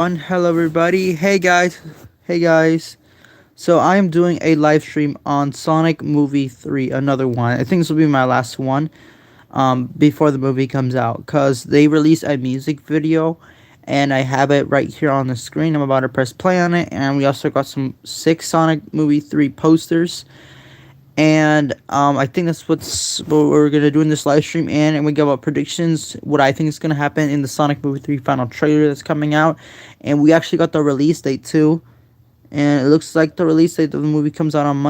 Hello everybody. Hey guys. So I am doing a live stream on Sonic Movie 3, another one. I think this will be my last one before the movie comes out, cuz they released a music video and I have it right here on the screen. I'm about to press play on it, and we also got some 6 Sonic Movie 3 posters. And I think that's what we're gonna do in this live stream, and we give up predictions, what I think is gonna happen in the Sonic Movie 3 final trailer that's coming out. And we actually got the release date too, and it looks like the release date of the movie comes out on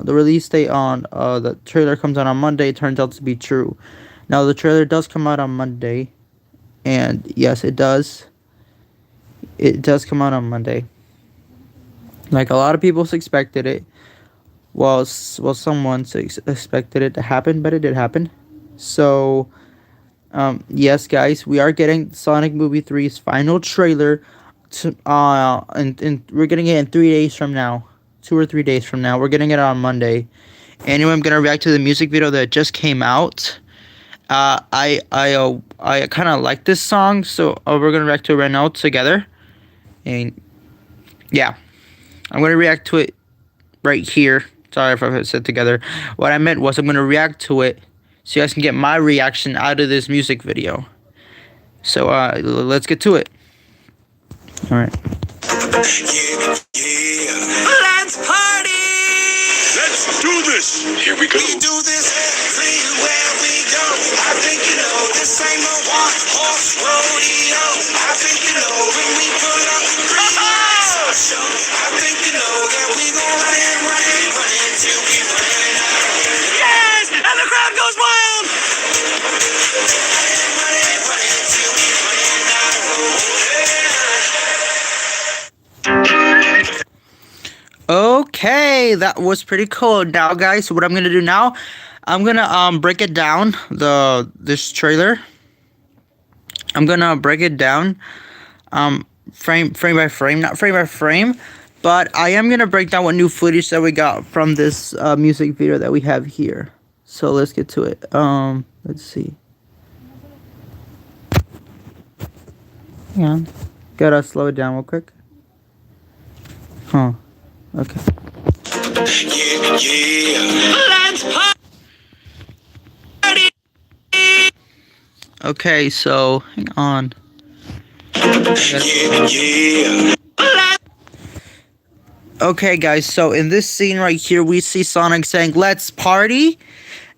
the release date on the trailer comes out on Monday. It turns out to be true. Now the trailer does come out on Monday, and yes, it does. It does come out on Monday, like a lot of people expected it. Well, someone expected it to happen, but it did happen. So, yes, guys, we are getting Sonic Movie 3's final trailer. And we're getting it in 3 days from now, 2 or 3 days from now. We're getting it on Monday. Anyway, I'm gonna react to the music video that just came out. I kind of like this song, so we're gonna react to it right now together. And yeah, I'm gonna react to it right here. Sorry if I said together. What I meant was I'm going to react to it so you guys can get my reaction out of this music video. So, let's get to it. Alright. Yeah. Let's party! Let's do this! Here we go. We do this everywhere we go. I think you know this ain't no one-horse rodeo. I think you know when we pull up, green lights are show. I think you know that we gon' run till we run out. Yes! And the crowd goes wild! Run till we run out. Okay, that was pretty cool. Now, guys, what I'm gonna do now, I'm gonna break it down, this trailer. I'm gonna break it down frame by frame, not frame by frame, but I am gonna break down what new footage that we got from this music video that we have here. So let's get to it. Let's see. Hang on, gotta slow it down real quick. Okay. Yeah. Let's party! Okay, so hang on. Yeah. Okay, guys, so in this scene right here, we see Sonic saying, "Let's party."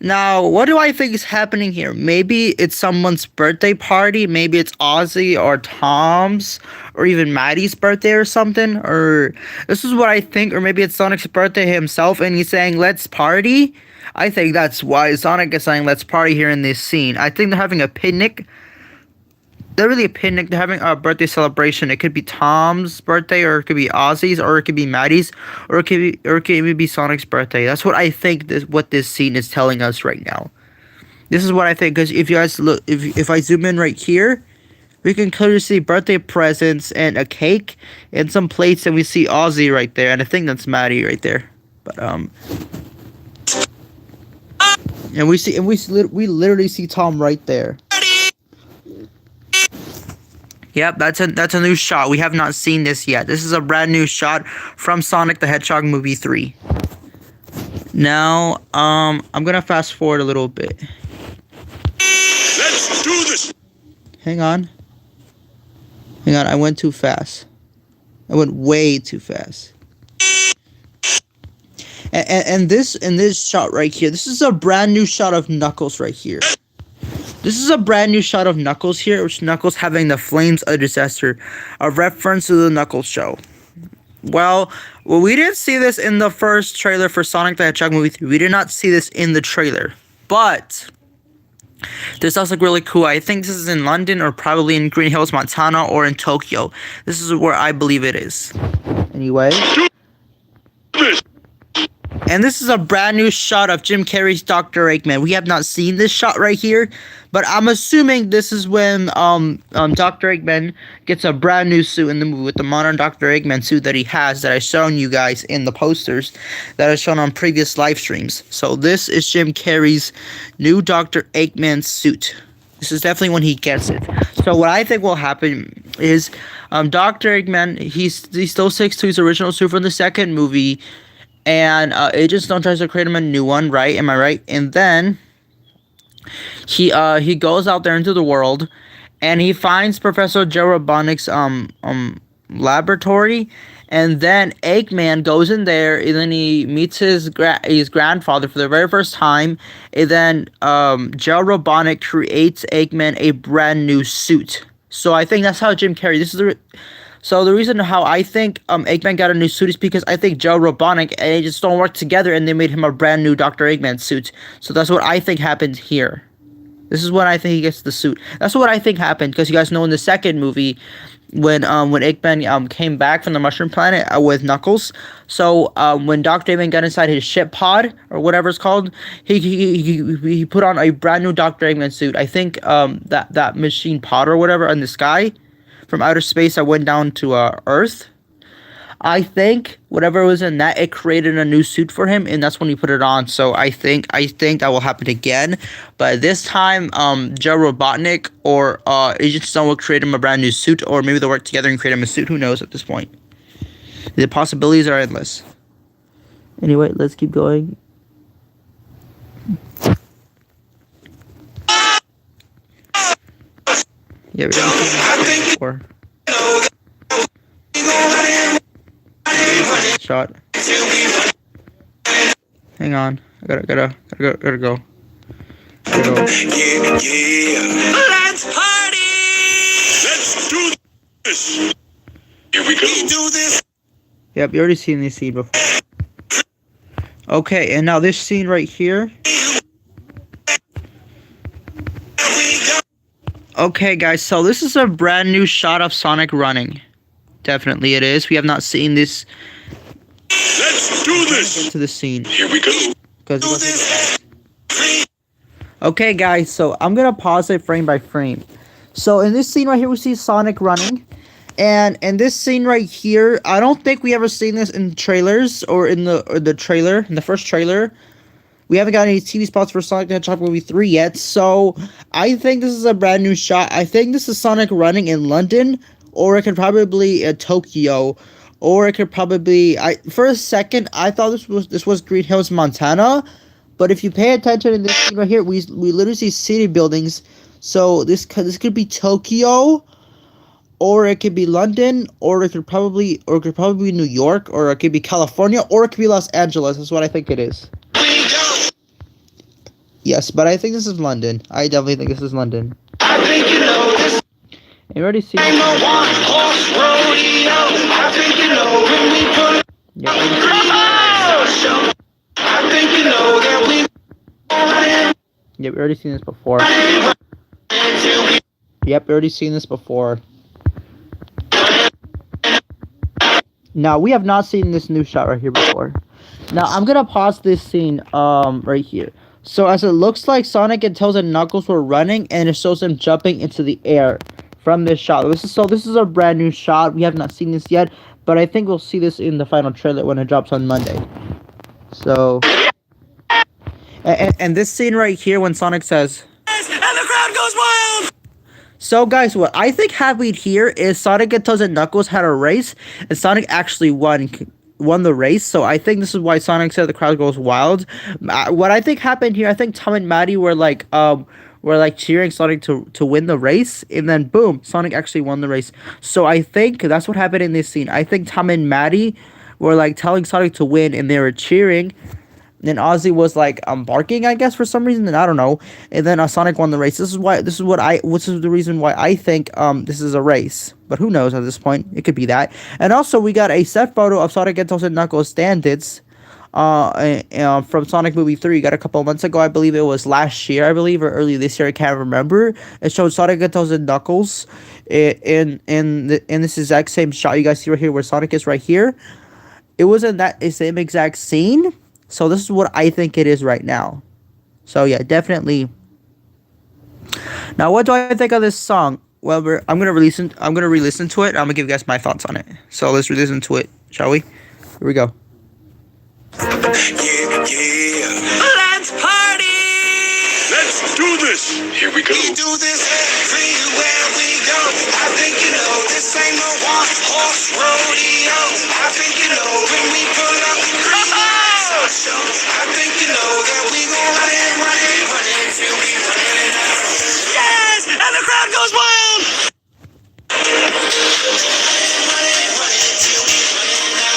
Now, what do I think is happening here? Maybe it's someone's birthday party. Maybe it's Ozzy or Tom's or even Maddie's birthday or something. Or this is what I think. Or maybe it's Sonic's birthday himself and he's saying, "Let's party." I think that's why Sonic is saying, "Let's party" here in this scene. I think they're having a picnic. They're really a picnic. They're having a birthday celebration. It could be Tom's birthday, or it could be Ozzy's, or it could be Maddie's, or it could even be Sonic's birthday. That's what I think. What this scene is telling us right now. This is what I think. Because if you guys look, if I zoom in right here, we can clearly see birthday presents and a cake and some plates, and we see Ozzy right there, and I think that's Maddie right there. But and we literally see Tom right there. Yep, that's a new shot. We have not seen this yet. This is a brand new shot from Sonic the Hedgehog Movie 3. Now, I'm gonna fast forward a little bit. Let's do this! Hang on, I went too fast. I went way too fast. And this shot right here, this is a brand new shot of Knuckles right here. This is a brand new shot of Knuckles here, which Knuckles having the flames of disaster, a reference to the Knuckles show. Well, we didn't see this in the first trailer for Sonic the Hedgehog Movie 3. We did not see this in the trailer, but this does look really cool. I think this is in London, or probably in Green Hills, Montana, or in Tokyo. This is where I believe it is. Anyway. And this is a brand new shot of Jim Carrey's Dr. Eggman. We have not seen this shot right here, but I'm assuming this is when Dr. Eggman gets a brand new suit in the movie, with the modern Dr. Eggman suit that he has, that I've shown you guys in the posters that I've shown on previous live streams. So this is Jim Carrey's new Dr. Eggman suit. This is definitely when he gets it. So what I think will happen is Dr. Eggman. He still sticks to his original suit from the second movie, and Agent Stone tries to create him a new one, right? Am I right? And then he goes out there into the world, and he finds Professor Joe Robotnik's laboratory, and then Eggman goes in there, and then he meets his grandfather for the very first time, and then Joe Robotnik creates Eggman a brand new suit. So I think that's how Jim Carrey. So the reason how I think Eggman got a new suit is because I think Joe Robotnik and Agent Stone worked together and they made him a brand new Dr. Eggman suit. So that's what I think happened here. This is when I think he gets the suit. That's what I think happened, because you guys know in the second movie, when Eggman came back from the Mushroom Planet with Knuckles, so when Dr. Eggman got inside his ship pod or whatever it's called, he put on a brand new Dr. Eggman suit. I think that machine pod or whatever in the sky from outer space that went down to Earth. I think whatever was in that, it created a new suit for him, and that's when he put it on. So I think that will happen again, but this time, Joe Robotnik or Agent Stone will create him a brand new suit, or maybe they'll work together and create him a suit. Who knows at this point? The possibilities are endless. Anyway, let's keep going. Yeah, we're gonna before. Shot. Hang on. I gotta go. Gotta go. Yeah, yeah. Let's party! Let's do this. Here we go. We do this. Yep, you already seen this scene before. Okay, and now this scene right here. Okay, guys, so this is a brand new shot of Sonic running. Definitely it is. We have not seen this. Let's do this. Into the scene. Here we go. Okay, guys, so I'm gonna pause it frame by frame. So in this scene right here, we see Sonic running, and in this scene right here, I don't think we ever seen this in trailers or in the trailer, in the first trailer. We haven't got any TV spots for Sonic the Hedgehog Movie 3 yet, so I think this is a brand new shot. I think this is Sonic running in London, or it could probably be Tokyo, or it could probably for a second I thought this was Green Hills, Montana, but if you pay attention in this scene right here, we literally see city buildings. So this could be Tokyo, or it could be London, or it could probably be New York, or it could be California, or it could be Los Angeles. That's what I think it is. Yes, but I think this is London. I definitely think this is London. I think you know this. You already seen I'm a one-horse rodeo. I think you know when we put show. I think you know that we. Yep, we already seen this before. Yep, we already seen this before. Now, we have not seen this new shot right here before. Now, I'm gonna pause this scene right here. So, as it looks like Sonic and Tails and Knuckles were running, and it shows them jumping into the air from this shot. This is a brand new shot. We have not seen this yet, but I think we'll see this in the final trailer when it drops on Monday. So, and this scene right here when Sonic says, and the crowd goes wild. so guys, what I think happened here is Sonic and Tails and Knuckles had a race, and Sonic actually won the race. So I think this is why Sonic said the crowd goes wild. What I think happened here, I think Tom and Maddie were like cheering Sonic to win the race, and then boom, Sonic actually won the race. So I think that's what happened in this scene. I think Tom and Maddie were like telling Sonic to win, and they were cheering. Then Ozzy was like barking, I guess, for some reason, and I don't know. And then Sonic won the race. This is the reason why I think this is a race. But who knows at this point? It could be that. And also we got a set photo of Sonic and Tails and Knuckles stand-ins from Sonic Movie 3. Got a couple of months ago. I believe it was last year, I believe, or early this year. I can't remember. It showed Sonic and Tails and Knuckles in this exact same shot you guys see right here, where Sonic is right here. It was in that same exact scene. So this is what I think it is right now. So yeah, definitely. Now, what do I think of this song? Well, I'm gonna re-listen to it. I'm gonna give you guys my thoughts on it. So let's re-listen to it, shall we? Here we go. Yeah, yeah. Let's party. Let's do this. Here we go. We do this everywhere we go. I think you know ain't no one horse rodeo. I think you know when we pull up, our show. I think you know that we gon' run it till we running out. Yes, and the crowd goes wild. Run it till we running out.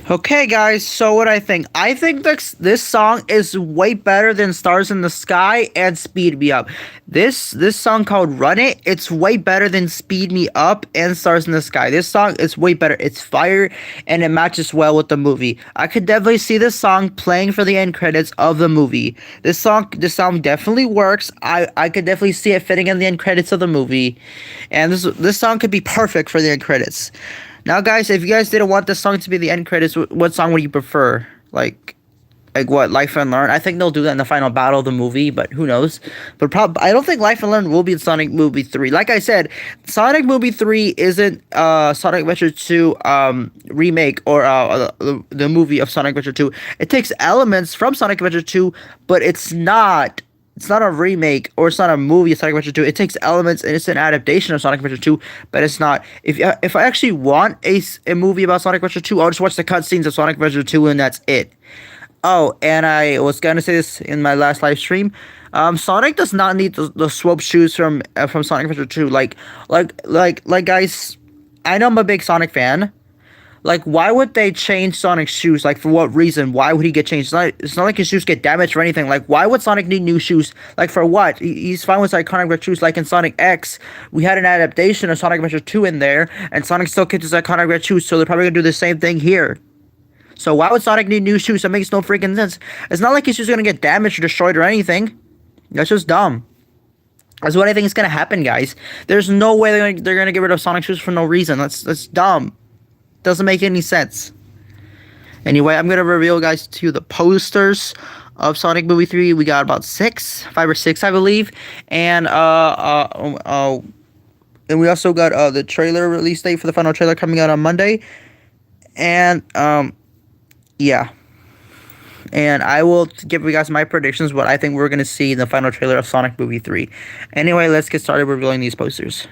Okay, guys, so what I think? I think this song is way better than Stars in the Sky and Speed Me Up. This song called Run It, it's way better than Speed Me Up and Stars in the Sky. This song is way better. It's fire and it matches well with the movie. I could definitely see this song playing for the end credits of the movie. This song definitely works. I could definitely see it fitting in the end credits of the movie. And this song could be perfect for the end credits. Now, guys, if you guys didn't want this song to be the end credits, what song would you prefer? Like what, Life and Learn? I think they'll do that in the final battle of the movie, but who knows? But I don't think Life and Learn will be in Sonic Movie 3. Like I said, Sonic Movie 3 isn't Sonic Adventure 2 remake or the movie of Sonic Adventure 2. It takes elements from Sonic Adventure 2, but it's not. It's not a remake or it's not a movie of Sonic Adventure 2. It takes elements and it's an adaptation of Sonic Adventure 2, but it's not. If I actually want a movie about Sonic Adventure 2, I'll just watch the cutscenes of Sonic Adventure 2 and that's it. Oh, and I was gonna say this in my last live stream. Sonic does not need the swope shoes from Sonic Adventure 2. Like guys, I know I'm a big Sonic fan. Like, why would they change Sonic's shoes? Like, for what reason? Why would he get changed? It's not like his shoes get damaged or anything. Like, why would Sonic need new shoes? Like, for what? He's fine with iconic red shoes. Like, in Sonic X, we had an adaptation of Sonic Adventure 2 in there, and Sonic still kept his iconic red shoes, so they're probably gonna do the same thing here. So why would Sonic need new shoes? That makes no freaking sense. It's not like his shoes are gonna get damaged or destroyed or anything. That's just dumb. That's what I think is gonna happen, guys. There's no way they're gonna get rid of Sonic shoes for no reason. That's dumb. Doesn't make any sense. Anyway, I'm gonna reveal, guys, to you the posters of Sonic Movie 3. We got about 5 or 6, I believe, and we also got the trailer release date for the final trailer coming out on Monday, and yeah. And I will give you guys my predictions, what I think we're gonna see in the final trailer of Sonic Movie 3. Anyway, let's get started revealing these posters.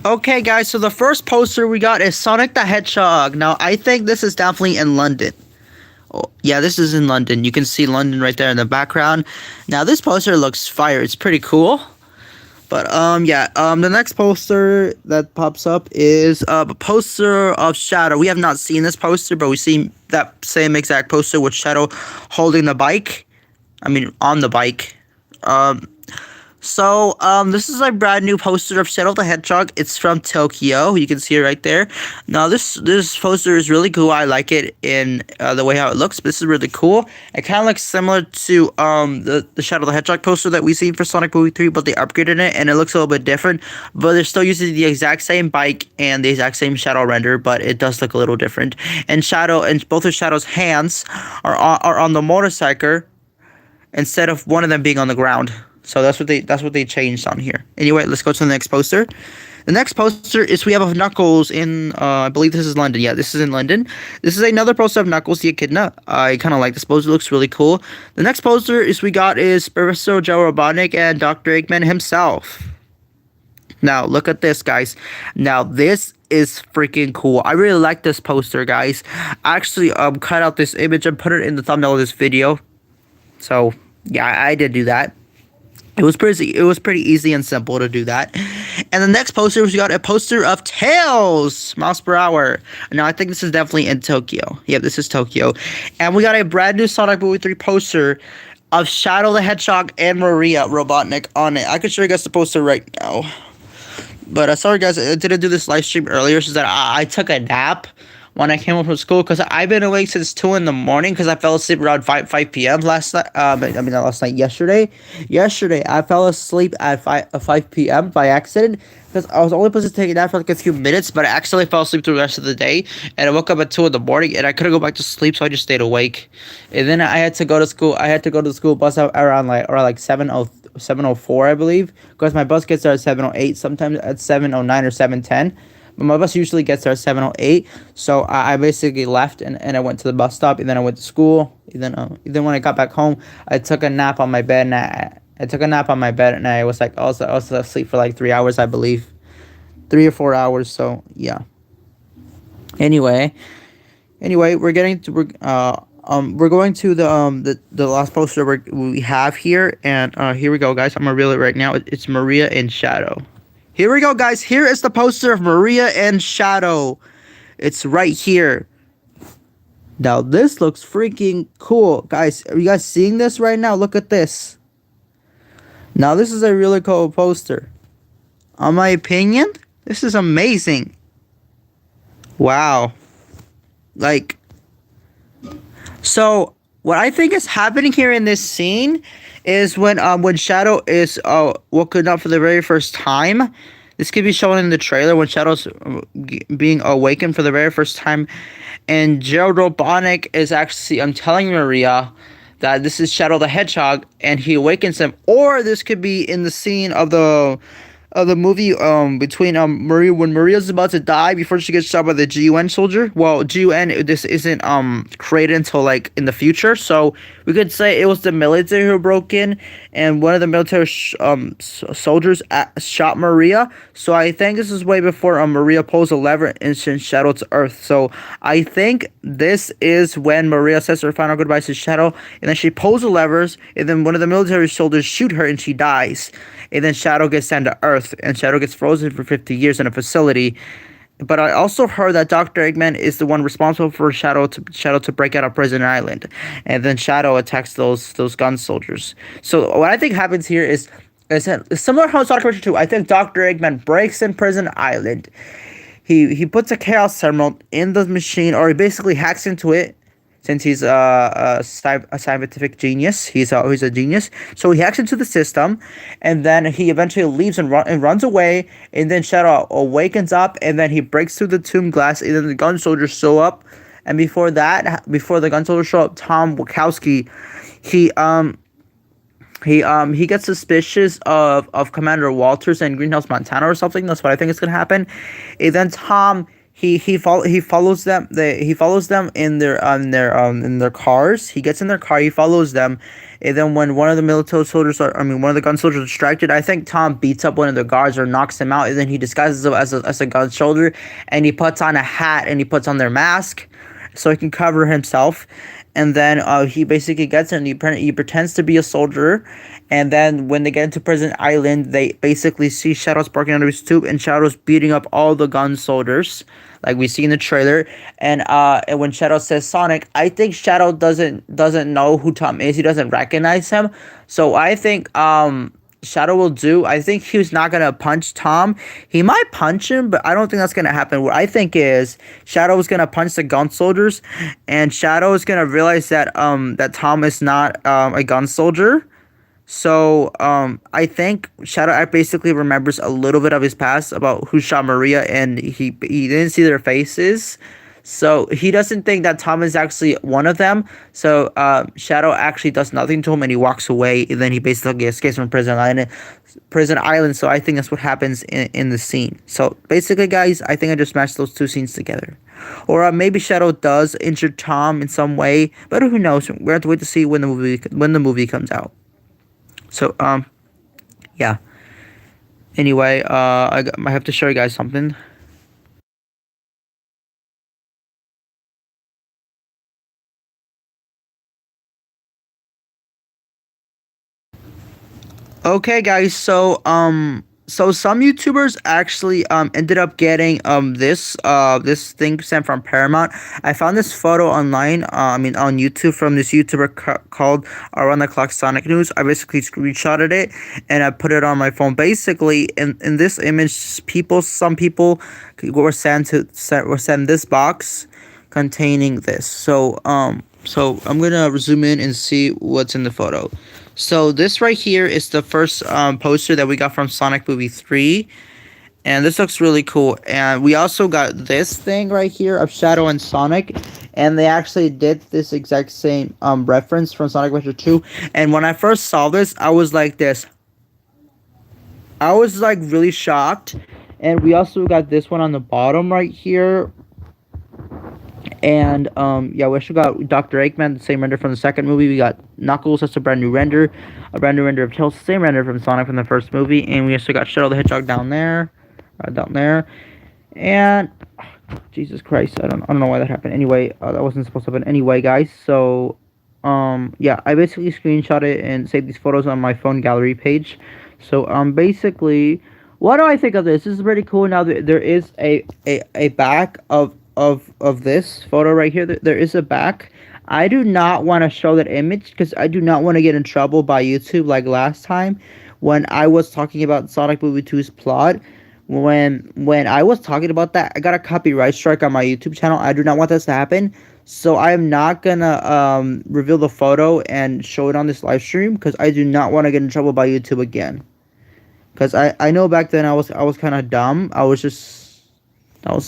Okay, guys, so the first poster we got is Sonic the Hedgehog. Now, I think this is definitely in London. Oh, yeah, this is in London. You can see London right there in the background. Now, this poster looks fire. It's pretty cool. But, the next poster that pops up is a poster of Shadow. We have not seen this poster, but we've seen that same exact poster with Shadow holding the bike. I mean, on the bike. So, this is a brand new poster of Shadow the Hedgehog. It's from Tokyo. You can see it right there. Now, this poster is really cool. I like it in the way how it looks. But this is really cool. It kind of looks similar to the Shadow the Hedgehog poster that we seen for Sonic Movie 3, but they upgraded it, and it looks a little bit different. But they're still using the exact same bike and the exact same Shadow render, but it does look a little different. And both of Shadow's hands are on the motorcycle instead of one of them being on the ground. So that's what they changed on here. Anyway, let's go to the next poster. The next poster is we have of Knuckles in I believe this is London. Yeah, this is in London. This is another poster of Knuckles the Echidna. I kind of like this poster. It looks really cool. The next poster is Professor Joe Robotnik and Dr. Eggman himself. Now, look at this, guys. Now, this is freaking cool. I really like this poster, guys. I actually cut out this image and put it in the thumbnail of this video. So, yeah, I did do that. It was pretty easy and simple to do that. And the next poster, we got a poster of Tails, miles per hour. Now, I think this is definitely in Tokyo. Yep, this is Tokyo. And we got a brand new Sonic Movie 3 poster of Shadow the Hedgehog and Maria Robotnik on it. I can show you guys the poster right now. But sorry, guys, I didn't do this live stream earlier, so that I took a nap when I came home from school because I've been awake since 2 in the morning because I fell asleep around 5 p.m. last night. Not last night. Yesterday I fell asleep at 5 p.m. by accident because I was only supposed to take a nap for like a few minutes, but I accidentally fell asleep through the rest of the day, and I woke up at 2 in the morning, and I couldn't go back to sleep, so I just stayed awake, and then I had to go to school. I had to go to the school bus around 7:04, I believe, because my bus gets there at 7:08, sometimes at 7:09 or 7:10. But my bus usually gets there at 7:08, so I basically left and I went to the bus stop, and then I went to school. And then when I got back home, I took a nap on my bed, and I took a nap on my bed, and I was asleep for like 3 hours, I believe, 3 or 4 hours. So yeah. Anyway, we're going to the last poster we have here, and here we go, guys. I'm gonna reel it right now. It's Maria and Shadow. Here we go, guys. Here is the poster of Maria and Shadow. It's right here. Now this looks freaking cool, guys. Are you guys seeing this right now? Look at this. Now this is a really cool poster. On my opinion, this is amazing. Wow. Like, so what I think is happening here in this scene is when Shadow is woken up for the very first time. This could be shown in the trailer when Shadow's being awakened for the very first time, and Gerald Robotnik is actually telling Maria that this is Shadow the Hedgehog, and he awakens him. Or this could be in the scene of the movie between Maria, when Maria's about to die before she gets shot by the GUN soldier. Well, GUN, this isn't created until like in the future, so we could say it was the military who broke in, and one of the military soldiers shot Maria. So I think this is way before Maria pulls a lever and sends Shadow to Earth. So I think this is when Maria says her final goodbyes to Shadow, and then she pulls the levers, and then one of the military soldiers shoot her, and she dies. And then Shadow gets sent to Earth, and Shadow gets frozen for 50 years in a facility. But I also heard that Dr. Eggman is the one responsible for Shadow to break out of Prison Island, and then Shadow attacks those gun soldiers. So what I think happens here is similar how Sonic Adventure 2. I think Dr. Eggman breaks in Prison Island. He puts a Chaos Emerald in the machine, or he basically hacks into it. Since he's a scientific genius, he's a genius. So he hacks into the system, and then he eventually leaves and runs away. And then Shadow awakens up, and then he breaks through the tomb glass, and then the gun soldiers show up. And before the gun soldiers show up, Tom Wachowski, he gets suspicious of Commander Walters and Greenhouse Montana or something. That's what I think is gonna happen. And then Tom. He follows them. He follows them in their cars. He gets in their car. He follows them, and then when one of the military soldiers, one of the gun soldiers, is distracted, I think Tom beats up one of the guards or knocks him out, and then he disguises him as a gun soldier, and he puts on a hat and he puts on their mask, so he can cover himself. And then he basically gets in. He pretends to be a soldier, and then when they get into Prison Island, they basically see Shadow sparking under his tube, and Shadow's beating up all the gun soldiers, like we see in the trailer. And when Shadow says Sonic, I think Shadow doesn't know who Tom is. He doesn't recognize him. So I think Shadow will do. I think he's not gonna punch Tom. He might punch him, but I don't think that's gonna happen. What I think is Shadow is gonna punch the gun soldiers, and Shadow is gonna realize that that Tom is not a gun soldier. So I think Shadow basically remembers a little bit of his past about who shot Maria, and he didn't see their faces. So he doesn't think that Tom is actually one of them. So Shadow actually does nothing to him, and he walks away, and then he basically escapes from Prison Island. So I think that's what happens in the scene. So basically, guys, I think I just matched those two scenes together. Or maybe Shadow does injure Tom in some way, but who knows? We have to wait to see when the movie comes out. So yeah. Anyway, I have to show you guys something. Okay, guys. So some YouTubers actually ended up getting this thing sent from Paramount. I found this photo online. On YouTube from this YouTuber called Around the Clock Sonic News. I basically screenshotted it and I put it on my phone. Basically, in this image, some people were sent this box containing this. So I'm gonna zoom in and see what's in the photo. So this right here is the first poster that we got from Sonic Movie 3. And this looks really cool. And we also got this thing right here of Shadow and Sonic. And they actually did this exact same reference from Sonic Adventure 2. And when I first saw this, I was like this. I was like really shocked. And we also got this one on the bottom right here. And yeah, we also got Dr. Eggman, the same render from the second movie. We got Knuckles, that's a brand new render. A brand new render of Tails, same render from Sonic from the first movie. And we also got Shadow the Hedgehog down there. Down there. And Jesus Christ, I don't know why that happened. Anyway, that wasn't supposed to happen. Anyway, guys, so yeah, I basically screenshot it and saved these photos on my phone gallery page. So basically, what do I think of this? This is pretty cool. Now there is a back of this photo right here. There is a back. I do not want to show that image because I do not want to get in trouble by YouTube like last time when I was talking about Sonic Movie 2's plot. When I was talking about that, I got a copyright strike on my YouTube channel. I do not want this to happen. So I am not gonna reveal the photo and show it on this live stream because I do not want to get in trouble by YouTube again. Because I know back then I was kind of dumb. I was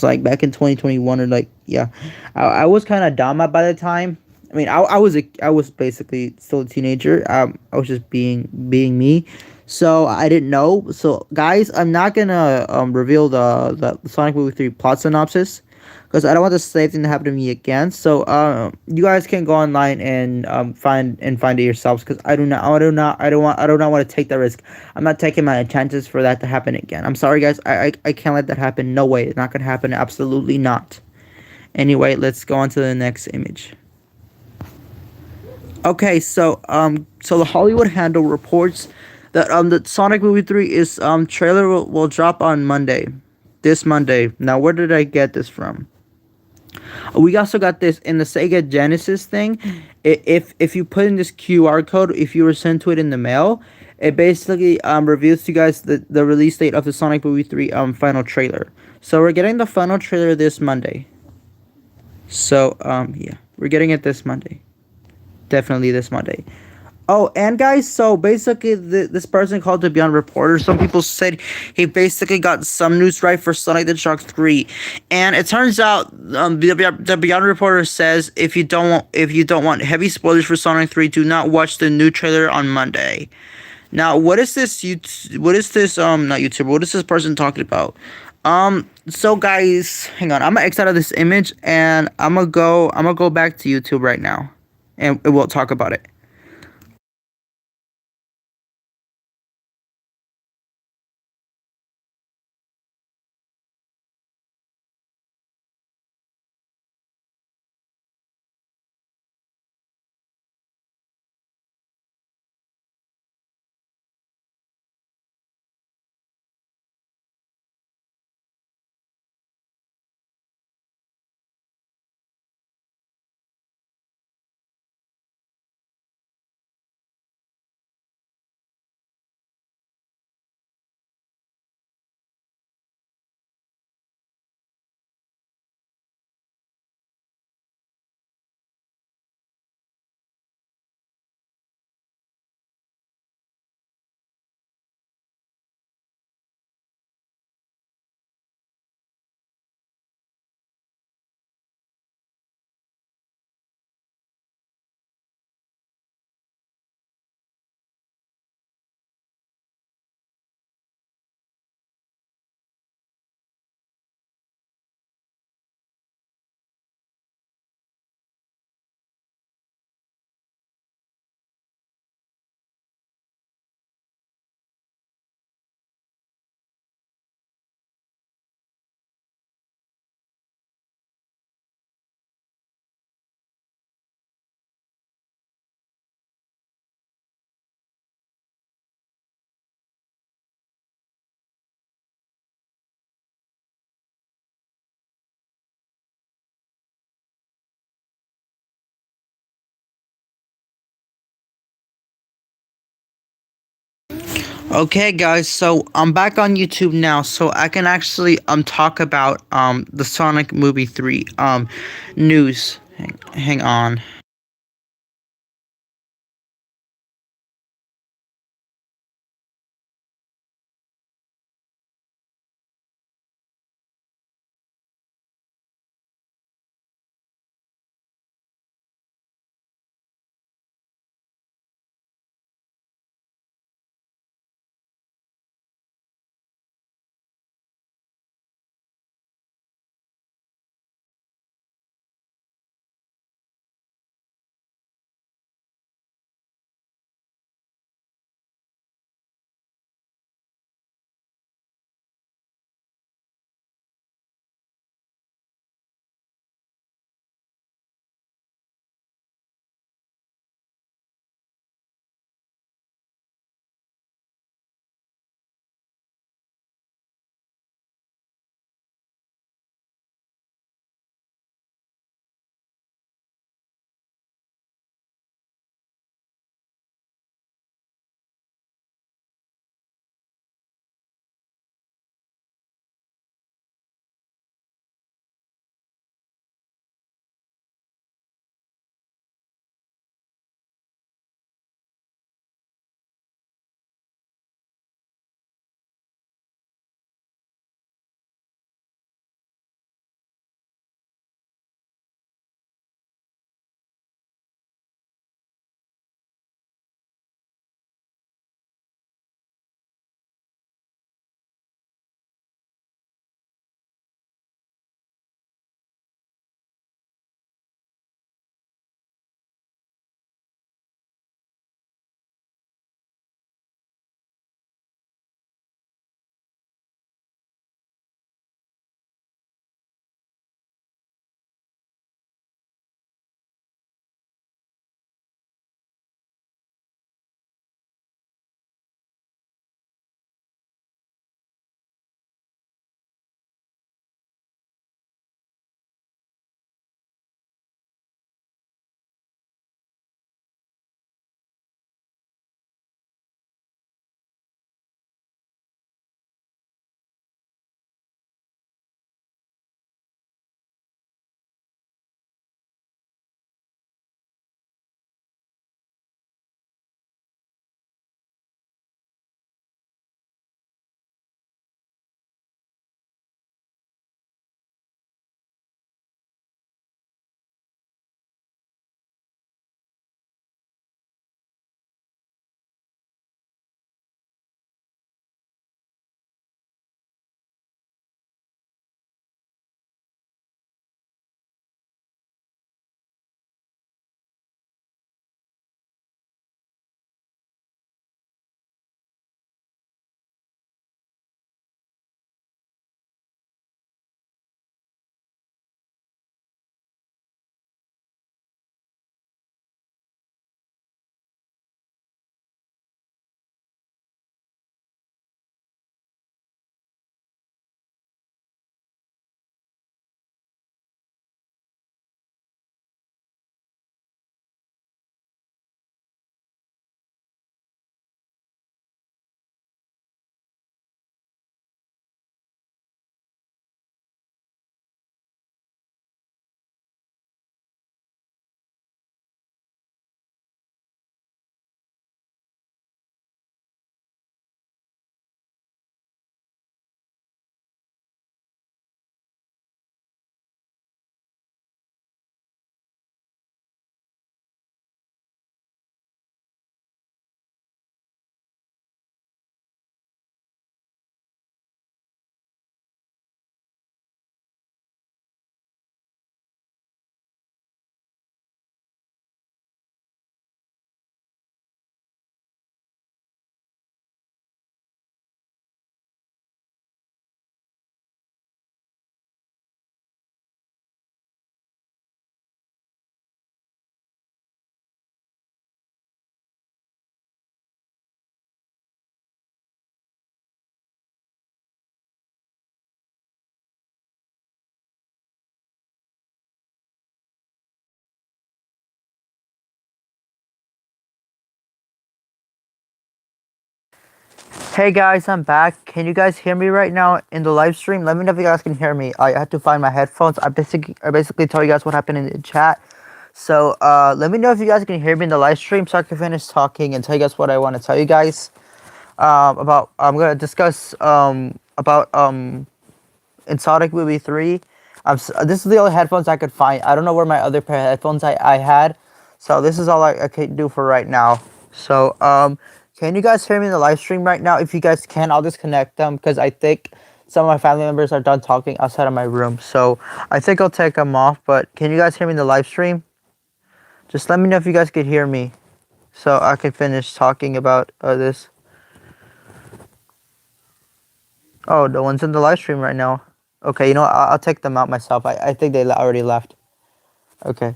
like back in 2021 or like yeah, I was kind of dumb by the time. I mean I was basically still a teenager. I was just being me. So I didn't know. So guys, I'm not gonna reveal the Sonic Movie 3 plot synopsis because I don't want the same thing to happen to me again. So you guys can go online and find it yourselves because I do not want to take that risk. I'm not taking my chances for that to happen again. I'm sorry guys. I can't let that happen. No way. It's not gonna happen. Absolutely not. Anyway, let's go on to the next image. Okay, so the Hollywood Handle reports that the Sonic Movie 3 is trailer will drop on Monday. This Monday. Now, where did I get this from? We also got this in the Sega Genesis thing. If you put in this QR code, if you were sent to it in the mail, it basically reveals to you guys the release date of the Sonic Movie 3 final trailer. So we're getting the final trailer this Monday. So yeah, we're getting it this Monday. Definitely this Monday. Oh, and guys, so basically, this person called the Beyond Reporter. Some people said he basically got some news right for Sonic the Hedgehog 3, and it turns out the Beyond Reporter says if you don't want heavy spoilers for Sonic 3, do not watch the new trailer on Monday. Now, what is this? What is this? Not YouTube. What is this person talking about? So guys, hang on. I'm gonna X out of this image, and I'm gonna go back to YouTube right now, and we'll talk about it. Okay, guys, so I'm back on YouTube now, so I can actually talk about the Sonic Movie 3 news. Hang on. Hey guys, I'm back. Can you guys hear me right now in the live stream? Let me know if you guys can hear me. I had to find my headphones. I basically tell you guys what happened in the chat. So let me know if you guys can hear me in the live stream so I can finish talking and tell you guys what I want to tell you guys. About I'm gonna discuss about in Sonic Movie 3. This is the only headphones I could find. I don't know where my other pair of headphones I had. So this is all I can do for right now. So can you guys hear me in the live stream right now? If you guys can, I'll disconnect them because I think some of my family members are done talking outside of my room. So I think I'll take them off. But can you guys hear me in the live stream? Just let me know if you guys could hear me so I can finish talking about this. Oh, the ones in the live stream right now. Okay, you know what? I'll take them out myself. I think they already left. Okay.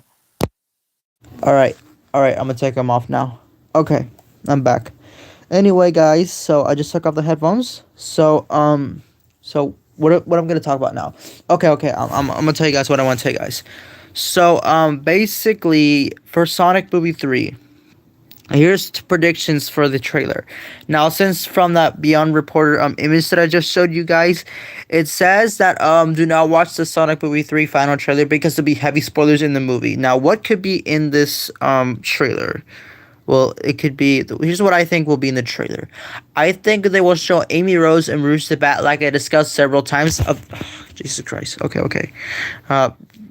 All right. All right. I'm gonna take them off now. Okay. I'm back. Anyway, guys. So I just took off the headphones. So what I'm gonna talk about now? Okay. Okay. I'm gonna tell you guys what I want to tell you guys. So basically for Sonic Movie 3. Here's predictions for the trailer. Now, since from that Beyond Reporter image that I just showed you guys, it says that do not watch the Sonic Movie 3 final trailer because there'll be heavy spoilers in the movie. Now, what could be in this trailer? Well, it could be. Here's what I think will be in the trailer. I think they will show Amy Rose and Rouge the Bat, like I discussed several times. Jesus Christ. Okay, okay.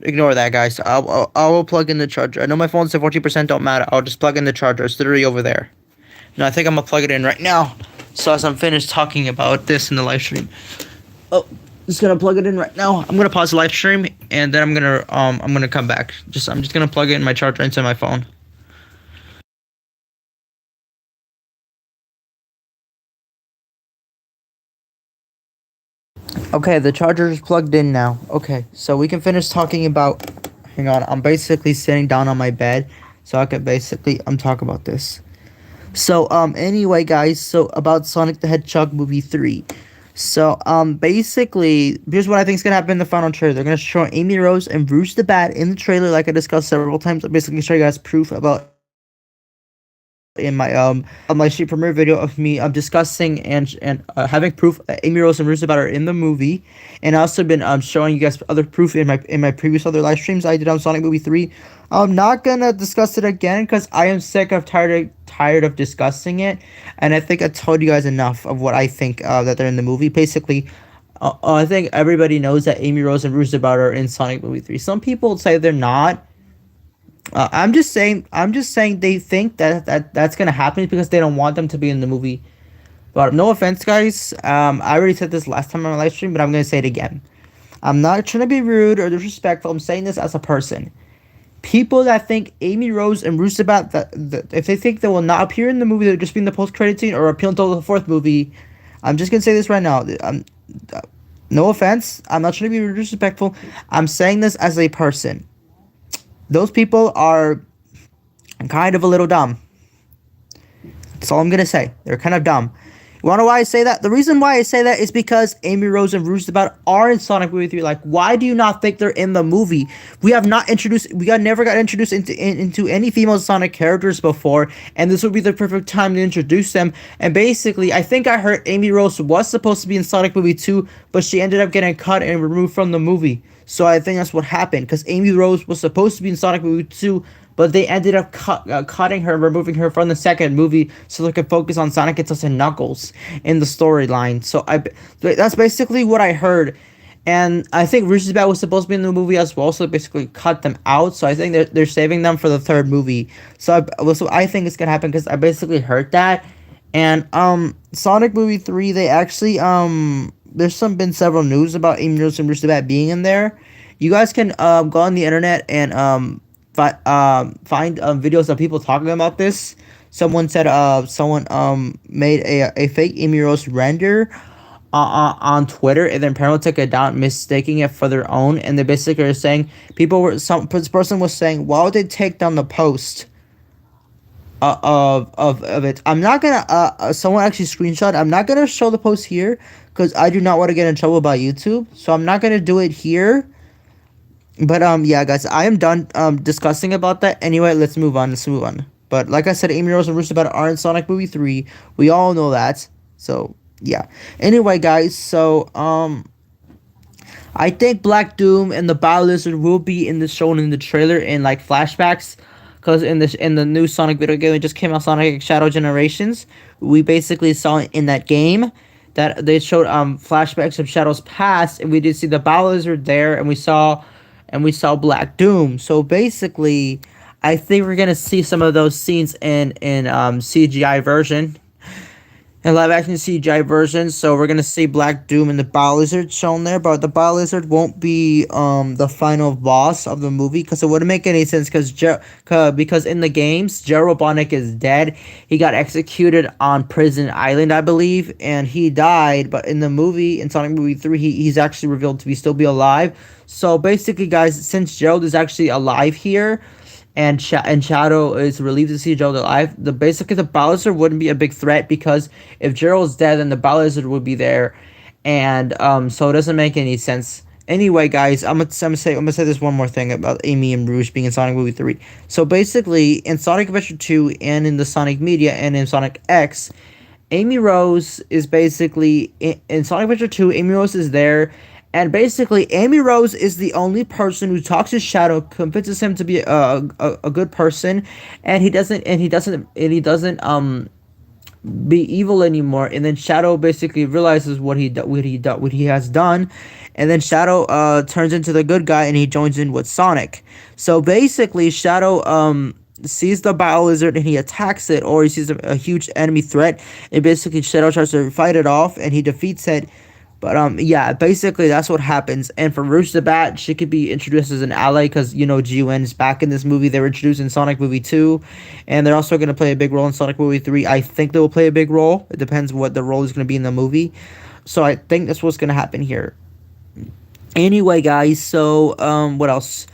Ignore that, guys. I will plug in the charger. I know my phone's at 14%. Don't matter. I'll just plug in the charger. It's literally over there. No, I think I'm gonna plug it in right now. So as I'm finished talking about this in the live stream. Oh, just gonna plug it in right now. I'm gonna pause the live stream and then I'm gonna come back. I'm just gonna plug it in my charger into my phone. Okay, the charger is plugged in now. Okay, so we can finish talking about. Hang on, I'm basically sitting down on my bed, so I can basically talk about this. So anyway, guys, so about Sonic the Hedgehog Movie 3. So basically, here's what I think is gonna happen in the final trailer. They're gonna show Amy Rose and Bruce the Bat in the trailer, like I discussed several times. I'm basically show you guys proof about in my on my street premiere video of me discussing and having proof that Amy Rose and Bruce about are in the movie, and I also been showing you guys other proof in my previous other live streams I did on Sonic Movie 3. I'm not gonna discuss it again because I am sick of tired of discussing it, and I think I told you guys enough of what I think that they're in the movie. Basically, I think everybody knows that Amy Rose and Bruce about are in Sonic Movie 3. Some people say they're not. I'm just saying. They think that's gonna happen because they don't want them to be in the movie. But no offense, guys. I already said this last time on my live stream, but I'm gonna say it again. I'm not trying to be rude or disrespectful. I'm saying this as a person. People that think Amy Rose and Bruce about that if they think they will not appear in the movie, they'll just be in the post-credit scene or appeal until the fourth movie. I'm just gonna say this right now. No offense. I'm not trying to be disrespectful. I'm saying this as a person. Those people are kind of a little dumb. That's all I'm gonna say. They're kind of dumb. You wanna know why I say that? The reason why I say that is because Amy Rose and Rouge about are in Sonic Movie 3. Like, why do you not think they're in the movie? We never got introduced into any female Sonic characters before, and this would be the perfect time to introduce them. And basically, I think I heard Amy Rose was supposed to be in Sonic Movie 2, but she ended up getting cut and removed from the movie. So I think that's what happened, because Amy Rose was supposed to be in Sonic Movie 2, but they ended up cutting her, removing her from the second movie so they could focus on Sonic and Tails and Knuckles in the storyline. So that's basically what I heard. And I think Rouge's Bat was supposed to be in the movie as well, so they basically cut them out. So I think they're saving them for the third movie. So I think it's gonna happen because I basically heard that. And Sonic Movie 3, they actually there's been several news about Amy Rose and Bruce the Bat being in there. You guys can go on the internet and find videos of people talking about this. Someone said someone made a fake Amy Rose render on Twitter, and then apparently took it down, mistaking it for their own. And they basically are saying this person was saying, why would they take down the post of it? I'm not gonna someone actually screenshot. I'm not gonna show the post here because I do not want to get in trouble by YouTube, so I'm not gonna do it here. But yeah, guys, I am done discussing about that. Anyway, let's move on. But like I said, Amy Rose and Bruce about are in Sonic Movie 3. We all know that. So yeah. Anyway, guys. So I think Black Doom and the Bio Lizard will be in the shown in the trailer in like flashbacks, because in the new Sonic video game that just came out, Sonic Shadow Generations, we basically saw in that game that they showed flashbacks of Shadow's past, and we did see the Bio Lizard there, and we saw Black Doom. So basically, I think we're gonna see some of those scenes in CGI version, and live action CGI versions. So we're gonna see Black Doom and the Bio Lizard shown there, but the Bio Lizard won't be the final boss of the movie, because it wouldn't make any sense, because in the games Joe Robotnik is dead. He got executed on Prison Island, I believe, and he died. But in the movie, in Sonic Movie 3, he's actually revealed to be still be alive. So basically, guys, since Gerald is actually alive here, and Shadow is relieved to see Gerald alive, basically the Bowser wouldn't be a big threat, because if Gerald's dead, then the Bowser would be there, and so it doesn't make any sense. Anyway, guys, I'm gonna say this one more thing about Amy and Rouge being in Sonic Movie 3. So basically, in Sonic Adventure 2 and in the Sonic Media and in Sonic X, Amy Rose is basically in Sonic Adventure 2. Amy Rose is there, and basically Amy Rose is the only person who talks to Shadow, convinces him to be a good person, and he doesn't be evil anymore. And then Shadow basically realizes what he has done, and then Shadow turns into the good guy, and he joins in with Sonic. So basically, Shadow sees the Bio Lizard and he attacks it, or he sees a huge enemy threat, and basically Shadow tries to fight it off and he defeats it. But yeah, basically that's what happens. And for Rouge the Bat, she could be introduced as an ally, because G-Wen is back in this movie. They were introduced in Sonic Movie 2, and they're also going to play a big role in Sonic Movie 3. I think they will play a big role. It depends what the role is going to be in the movie. So I think that's what's going to happen here. Anyway, guys, so what else?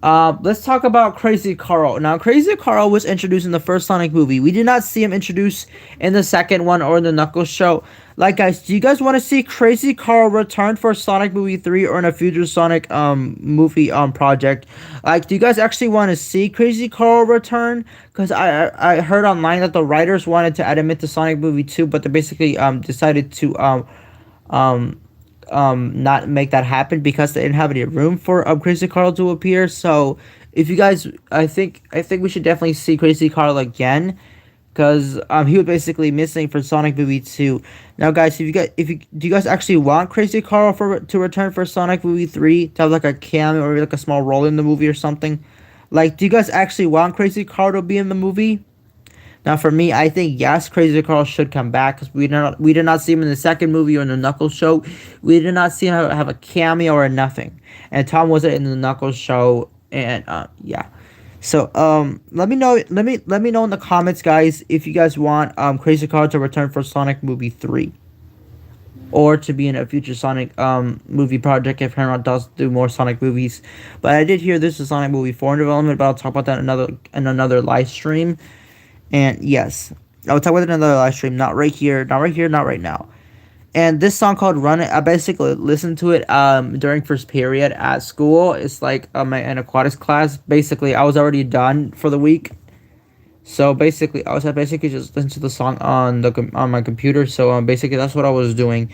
Let's talk about Crazy Carl. Now, Crazy Carl was introduced in the first Sonic movie. We did not see him introduced in the second one or in the Knuckles show. Like, guys, do you guys want to see Crazy Carl return for Sonic Movie 3 or in a future Sonic movie project? Like, do you guys actually want to see Crazy Carl return? Because I heard online that the writers wanted to add him into Sonic Movie 2, but they basically decided to not make that happen, because they didn't have any room for Crazy Carl to appear. So if you guys, I think we should definitely see Crazy Carl again, because he was basically missing for Sonic Movie 2. Now, guys, do you guys actually want Crazy Carl to return for Sonic Movie 3, to have like a cameo or like a small role in the movie or something? Like, do you guys actually want Crazy Carl to be in the movie? Now, for me, I think yes, Crazy Carl should come back, because we did not see him in the second movie or in the Knuckles show. We did not see him have a cameo or nothing, and Tom wasn't in the Knuckles show. And yeah, so let me know in the comments, guys, if you guys want Crazy Carl to return for Sonic Movie 3, or to be in a future Sonic movie project if Paramount does do more Sonic movies. But I did hear this is Sonic Movie 4 in development, but I'll talk about that in another live stream. And yes, I'll talk about it in another live stream, not right here, not right now. And this song called Run It, I basically listened to it during first period at school. It's like an aquatics class. Basically, I was already done for the week. So basically, I basically just listened to the song on my computer. So basically, that's what I was doing.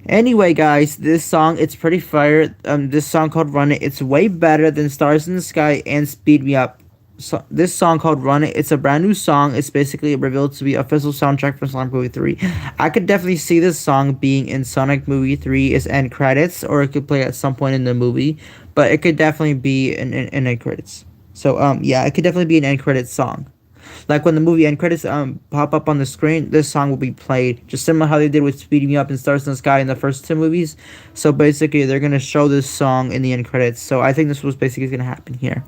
Anyway, guys, this song, it's pretty fire. This song called Run It, it's way better than Stars in the Sky and Speed Me Up. So this song called Run It, it's a brand new song. It's basically revealed to be official soundtrack for Sonic Movie 3. I could definitely see this song being in Sonic Movie 3 as end credits, or it could play at some point in the movie, but it could definitely be in end credits. So yeah, it could definitely be an end credits song. Like when the movie end credits pop up on the screen, this song will be played, just similar how they did with Speeding Me Up and Stars in the Sky in the first two movies. So basically, they're gonna show this song in the end credits. So I think this was basically gonna happen here.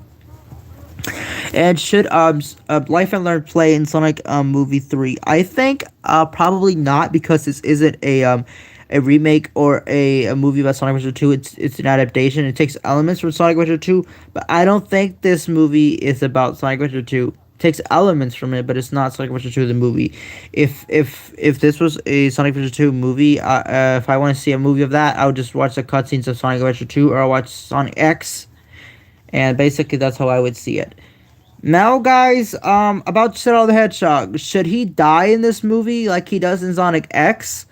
And should Life and Learn play in Sonic Movie 3? I think probably not, because this isn't a remake or a movie about Sonic Adventure 2. It's an adaptation. It takes elements from Sonic Adventure 2, but I don't think this movie is about Sonic Adventure 2. It takes elements from it, but it's not Sonic Adventure 2 the movie. If this was a Sonic Adventure 2 movie, if I want to see a movie of that, I would just watch the cutscenes of Sonic Adventure 2, or I'll watch Sonic X, and basically that's how I would see it. Now, guys, about Shadow the Hedgehog. Should he die in this movie like he does in Sonic X?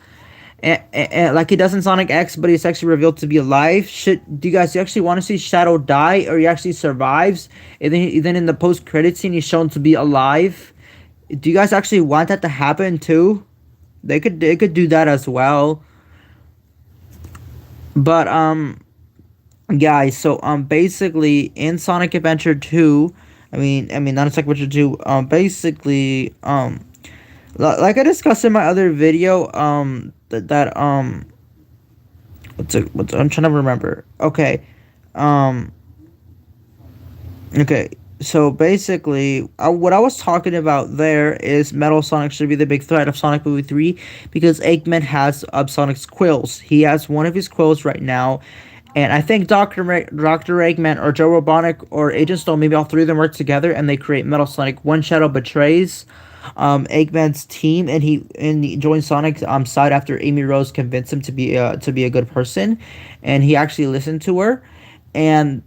Like he does in Sonic X, but he's actually revealed to be alive. Do you guys actually want to see Shadow die, or he actually survives, and then in the post credit scene he's shown to be alive? Do you guys actually want that to happen too? They could do that as well. But guys, so basically in Sonic Adventure 2, I mean not in Sonic Adventure 2, basically like I discussed in my other video, that what's I'm trying to remember. Okay. Um okay. So basically, what I was talking about there is Metal Sonic should be the big threat of Sonic Movie 3 because Eggman has Sonic's quills. He has one of his quills right now, and I think Dr. Eggman or Joe Robotnik or Agent Stone, maybe all three of them work together and they create Metal Sonic. One Shadow betrays Eggman's team, and he joins Sonic's side after Amy Rose convinced him to be a good person, and he actually listened to her. And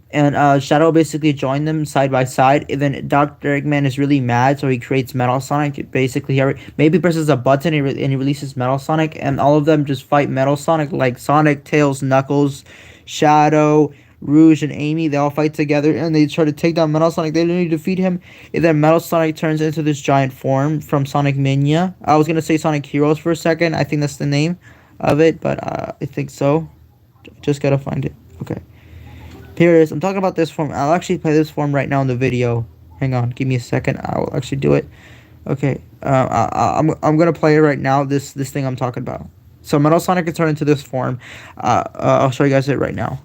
Shadow basically joined them side by side. And then Dr. Eggman is really mad, so he creates Metal Sonic. Basically, maybe presses a button and he releases Metal Sonic, and all of them just fight Metal Sonic, like Sonic, Tails, Knuckles, Shadow, Rouge, and Amy. They all fight together and they try to take down Metal Sonic. They literally defeat him. And then Metal Sonic turns into this giant form from Sonic Mania. I was gonna say Sonic Heroes for a second. I think that's the name of it, but I think so. Just gotta find it. Okay. Here it is. I'm talking about this form. I'll actually play this form right now in the video. Hang on. Give me a second. I will actually do it. Okay. I'm gonna play it right now. This thing I'm talking about. So Metal Sonic can turn into this form. I'll show you guys it right now.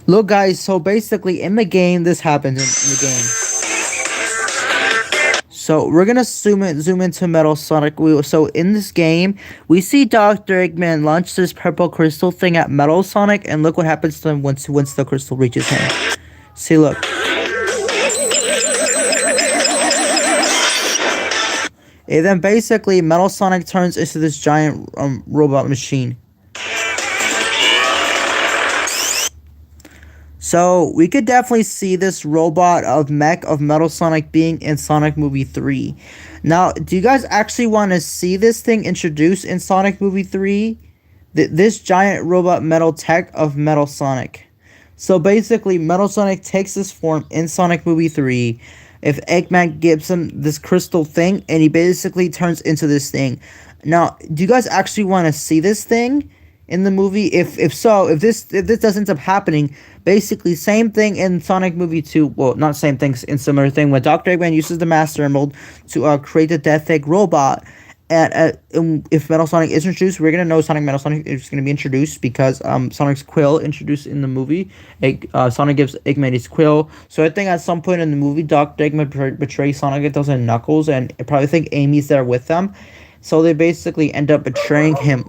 Look, guys. So basically, in the game, this happens in the game. So we're gonna zoom into Metal Sonic. So in this game, we see Dr. Eggman launch this purple crystal thing at Metal Sonic, and look what happens to him once the crystal reaches him. See, look. And then basically, Metal Sonic turns into this giant robot machine. So we could definitely see this robot of mech of Metal Sonic being in Sonic Movie 3. Now, do you guys actually want to see this thing introduced in Sonic Movie 3? This giant robot metal tech of Metal Sonic. So basically, Metal Sonic takes this form in Sonic Movie 3. If Eggman gives him this crystal thing, and he basically turns into this thing. Now, do you guys actually want to see this thing in the movie? If so, if this does end up happening, basically same thing in Sonic Movie 2. Well, not same thing, in similar thing when Dr. Eggman uses the Master Emerald to create the Death Egg robot. And if Metal Sonic is introduced, we're gonna know Metal Sonic is gonna be introduced because Sonic's quill introduced in the movie. Sonic gives Eggman his quill, so I think at some point in the movie, Dr. Eggman betrays Sonic and doesn't Knuckles, and I probably think Amy's there with them, so they basically end up betraying him.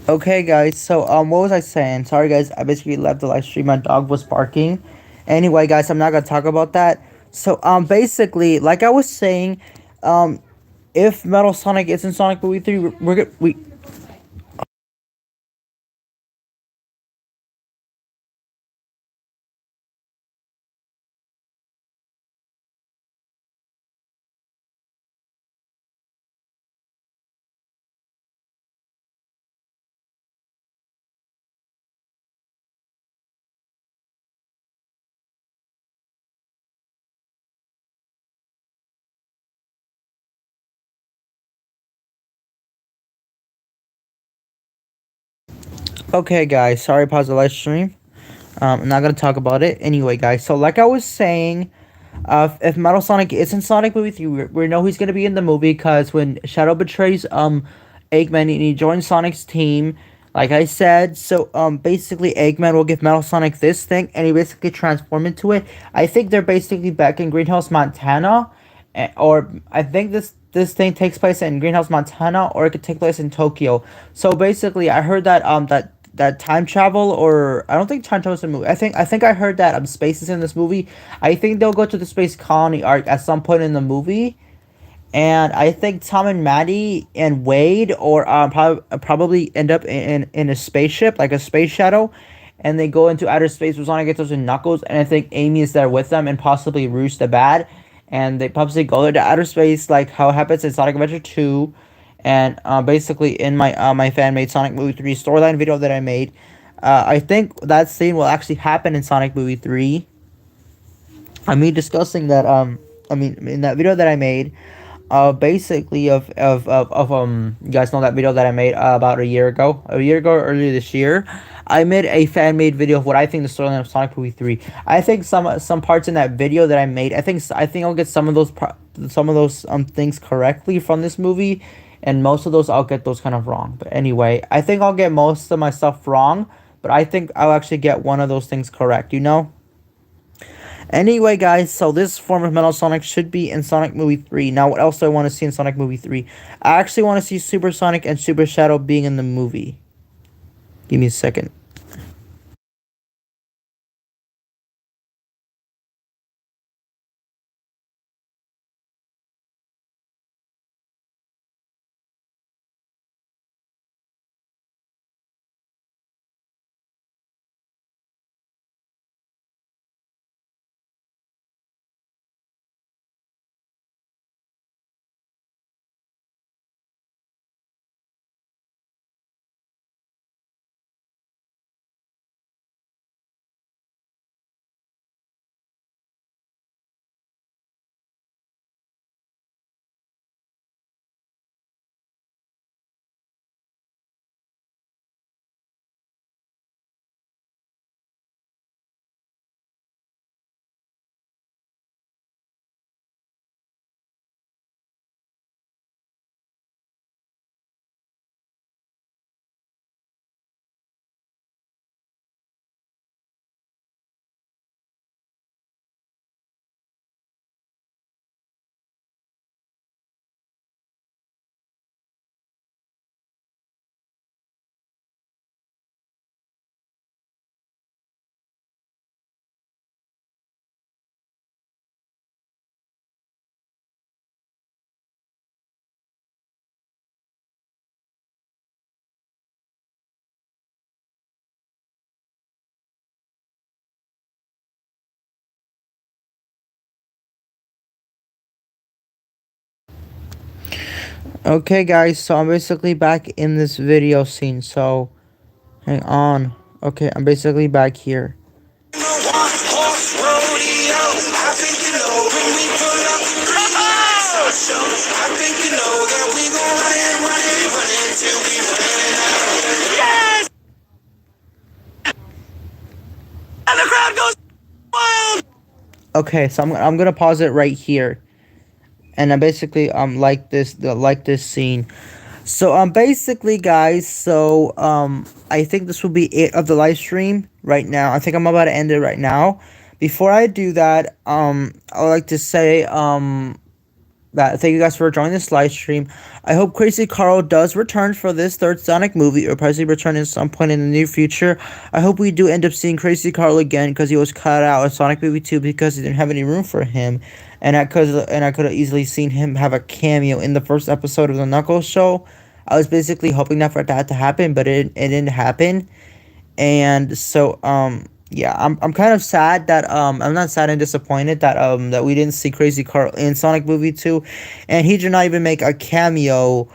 Okay, guys. So what was I saying? Sorry, guys. I basically left the live stream. My dog was barking. Anyway, guys, I'm not gonna talk about that. So basically, like I was saying, um, if Metal Sonic is in Sonic Movie 3, we okay, guys. Sorry, pause the live stream. I'm not gonna talk about it anyway, guys. So, like I was saying, if Metal Sonic is in Sonic Movie 3, we know he's gonna be in the movie because when Shadow betrays Eggman and he joins Sonic's team, like I said, so basically Eggman will give Metal Sonic this thing and he basically transform into it. I think they're basically back in Greenhouse, Montana, or I think this thing takes place in Greenhouse, Montana, or it could take place in Tokyo. So basically, I heard that that time travel, or I don't think time travel is in the movie. I think I heard that space is in this movie. I think they'll go to the space colony arc at some point in the movie, and I think Tom and Maddie and Wade, or probably end up in a spaceship, like a space shuttle, and they go into outer space with Sonic, Ghettos, and Knuckles, and I think Amy is there with them, and possibly Rouge the Bad, and they possibly go into outer space, like how it happens in Sonic Adventure 2, and basically in my fan made Sonic Movie 3 storyline video that I made, I think that scene will actually happen in Sonic Movie 3. I mean, discussing that I mean in that video that I made, basically you guys know that video that I made about a year ago earlier this year. I made a fan made video of what I think the storyline of Sonic Movie 3. I think some parts in that video that I made, I think I'll get some of those things correctly from this movie, and most of those I'll get those kind of wrong. But anyway, I think I'll get most of my stuff wrong, but I think I'll actually get one of those things correct, you know? Anyway, guys, so this form of Metal Sonic should be in Sonic Movie 3. Now, what else do I want to see in Sonic Movie 3? I actually want to see Super Sonic and Super Shadow being in the movie. Give me a second. Okay, guys, so I'm basically back in this video scene, so hang on. Okay, I'm basically back here. Horse rodeo. I think you know when we pull up green lights on show. I think you know that we gon' run until we run out. Yes! And the crowd goes wild. Okay, so I'm gonna pause it right here, and I basically like this scene. So basically, guys, so I think this will be it of the live stream right now. I think I'm about to end it right now. Before I do that, I would like to say thank you guys for joining this live stream. I hope Crazy Carl does return for this third Sonic movie, or probably return at some point in the near future. I hope we do end up seeing Crazy Carl again because he was cut out of Sonic movie 2 because they didn't have any room for him, and I could have easily seen him have a cameo in the first episode of the Knuckles show. I was basically hoping that for that to happen, but it didn't happen. And so yeah, I'm kind of sad that I'm not sad and disappointed that we didn't see Crazy Carl in Sonic movie 2, and he did not even make a cameo